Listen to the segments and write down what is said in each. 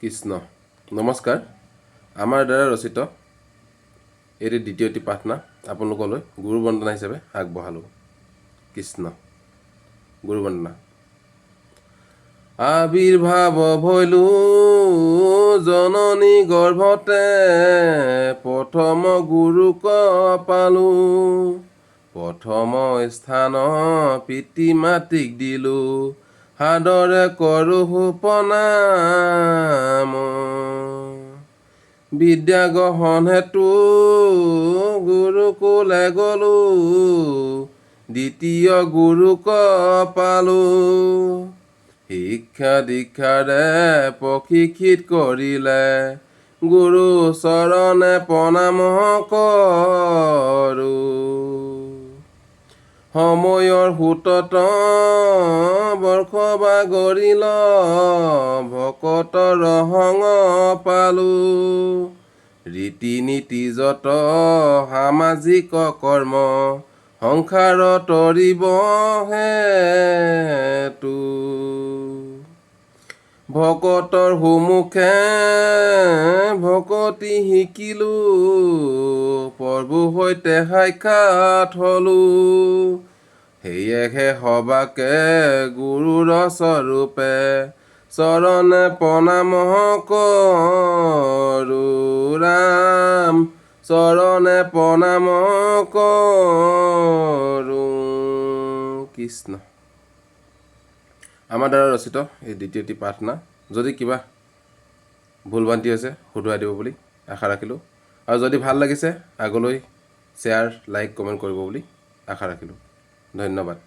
কৃষ্ণ নমস্কাৰ আমাৰ দ্বাৰা ৰচিত এই দ্বিতীয়টি প্ৰাৰ্থনা আপোনালোকলৈ গুৰু বন্দনা হিচাপে আগবঢ়ালোঁ। কৃষ্ণ গুৰু বন্দনা। আবিৰ্ভাৱ ভৈলো জননী গৰ্ভতে, প্ৰথম গুৰুক পালো, প্ৰথম স্থান পিতৃ মাতৃক দিলো, সাদৰে কৰোঁ প্ৰণাম। বিদ্যা গ্ৰহণ হেতু গুৰুকুলে গলো, দ্বিতীয় গুৰুক পালো, শিক্ষা দীক্ষাৰে প্ৰশিক্ষিত কৰিলে, গুৰু চৰণে প্ৰণাম কৰো। সময়ৰ সোঁতত বৰ্ষ বাগৰিল, ভকতৰ ৰহং পালো, ৰীতি নীতি যত সামাজিক কৰ্ম, সংসাৰ তৰিব হেতু, ভকতৰ সন্মুখে ভকতি শিকিলো, প্ৰভু সৈতে সাক্ষাৎ হলো, সেয়েহে সবাকে গুৰুৰ স্বৰূপে, চৰণে প্ৰণাম কৰো। ৰাম চৰণে প্ৰণাম কৰো। কৃষ্ণ। আমাৰ দ্বাৰা ৰচিত এই দ্বিতীয়টি প্ৰাৰ্থনা, যদি কিবা ভুল ভ্ৰান্তি হৈছে শুধৰাই দিব বুলি আশা ৰাখিলোঁ, আৰু যদি ভাল লাগিছে আগলৈ শ্বেয়াৰ লাইক কমেণ্ট কৰিব বুলি আশা ৰাখিলোঁ। ধন্যবাদ।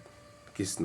কৃষ্ণ।